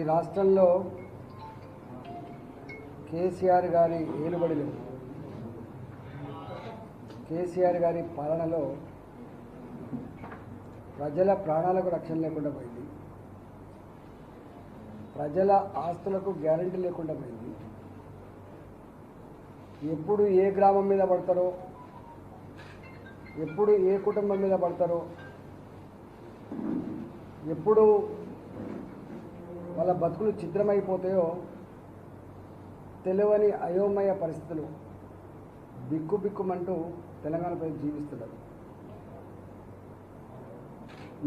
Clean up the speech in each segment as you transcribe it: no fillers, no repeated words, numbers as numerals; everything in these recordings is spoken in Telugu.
రాష్ట్రంలో కేసీఆర్ గారి ఏలుబడిలో కేసీఆర్ గారి పాలనలో ప్రజల ప్రాణాలకు రక్షణ లేకుండా పోయింది. ప్రజల ఆస్తులకు గ్యారెంటీ లేకుండా పోయింది. ఎప్పుడు ఏ గ్రామం మీద పడతారో, ఎప్పుడు ఏ కుటుంబం మీద పడతారో, ఎప్పుడు వాళ్ళ బతుకులు ఛిద్రమైపోతాయో తెలియని అయోమయ పరిస్థితులు బిక్కుబిక్కుమంటూ తెలంగాణ ప్రజలు జీవిస్తున్నారు.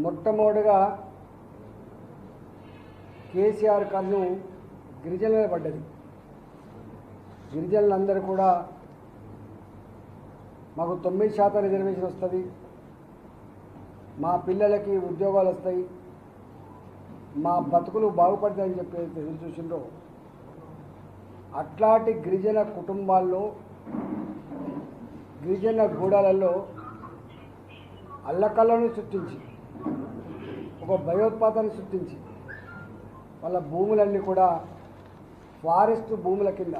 మొట్టమొదటిగా కేసీఆర్ కన్ను గిరిజనుల పడ్డది. గిరిజనులందరూ కూడా మాకు 9% రిజర్వేషన్ వస్తుంది, మా పిల్లలకి ఉద్యోగాలు వస్తాయి, మా బతుకులు బాగుపడతాయని చెప్పి ఎదురు చూసిండ్రో అట్లాంటి గిరిజన కుటుంబాల్లో, గిరిజన గూడాలలో అల్లకల్లను సృష్టించి, ఒక భయోత్పాతాన్ని సృష్టించి వాళ్ళ భూములన్నీ కూడా ఫారెస్ట్ భూముల కింద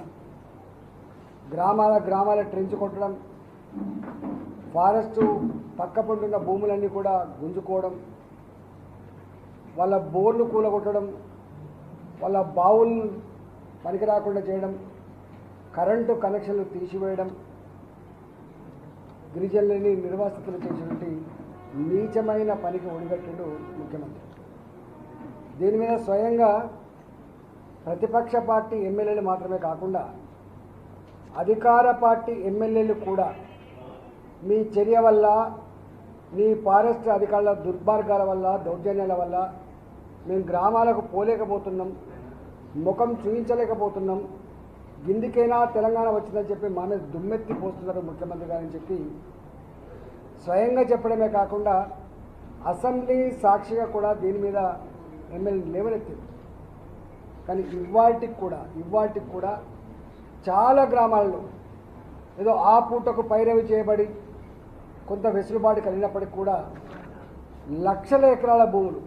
గ్రామాల ట్రెంచ్ కొట్టడం, ఫారెస్టు పక్కపంటున్న భూములన్నీ కూడా గుంజుకోవడం, వాళ్ళ బోర్లు కూలగొట్టడం, వాళ్ళ బావులు పనికి రాకుండా చేయడం, కరెంటు కనెక్షన్లు తీసివేయడం, గిరిజనులని నిర్వాసితులు చేసినటువంటి నీచమైన పనికి ఒడిగట్టిండు ముఖ్యమంత్రి. దీని మీద స్వయంగా ప్రతిపక్ష పార్టీ ఎమ్మెల్యేలు మాత్రమే కాకుండా అధికార పార్టీ ఎమ్మెల్యేలు కూడా మీ చర్య వల్ల, మీ ఫారెస్ట్ అధికారుల దుర్మార్గాల వల్ల, దౌర్జన్యాల వల్ల మేము గ్రామాలకు పోలేకపోతున్నాం, ముఖం చూపించలేకపోతున్నాం, గిందికైనా తెలంగాణ వచ్చిందని చెప్పి మా మీద దుమ్మెత్తి పోస్తున్నారు ముఖ్యమంత్రి గారని చెప్పి స్వయంగా చెప్పడమే కాకుండా అసెంబ్లీ సాక్షిగా కూడా దీని మీద ఎమ్మెల్యే లేవనెత్తారు. కానీ ఇవాటికి కూడా చాలా గ్రామాల్లో ఏదో ఆ పూటకు పైరవి చేయబడి కొంత వెసులుబాటు కలిగినప్పటికీ కూడా లక్షల ఎకరాల భూములు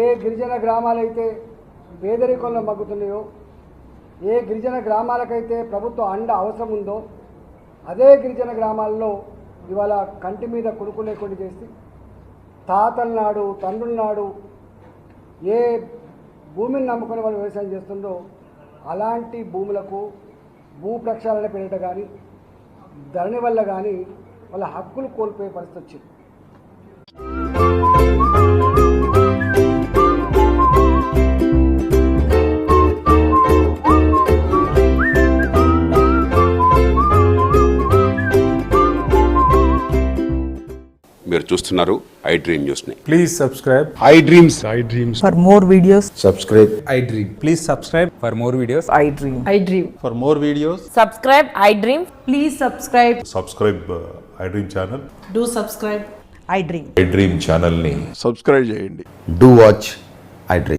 ఏ గిరిజన గ్రామాలైతే పేదరికంలో మగ్గుతున్నాయో, ఏ గిరిజన గ్రామాలకైతే ప్రభుత్వ అండ అవసరం ఉందో అదే గిరిజన గ్రామాల్లో ఇవాళ కంటి మీద కొడుకు లేకుండా చేసి తాతల నాడు, తండ్రుల నాడు ఏ భూమిని నమ్ముకొని వాళ్ళు వ్యవసాయం చేస్తుందో అలాంటి భూములకు భూ ప్రక్షాళన పేరిట కానీ ధరణి వల్ల కానీ వాళ్ళ హక్కులు కోల్పోయే పరిస్థితి వచ్చింది. మీరు చూస్తున్నారు ఐ డ్రీమ్ న్యూస్ ని. Please subscribe I dreams. For more videos, subscribe I dream. Please subscribe for more videos. I dream. I dream. For more videos Subscribe, I dream. Please subscribe. Subscribe I dream channel. Do subscribe. I dream. I dream ఛానల్ని సబ్స్క్రైబ్ చేయండి. Do watch I Dream.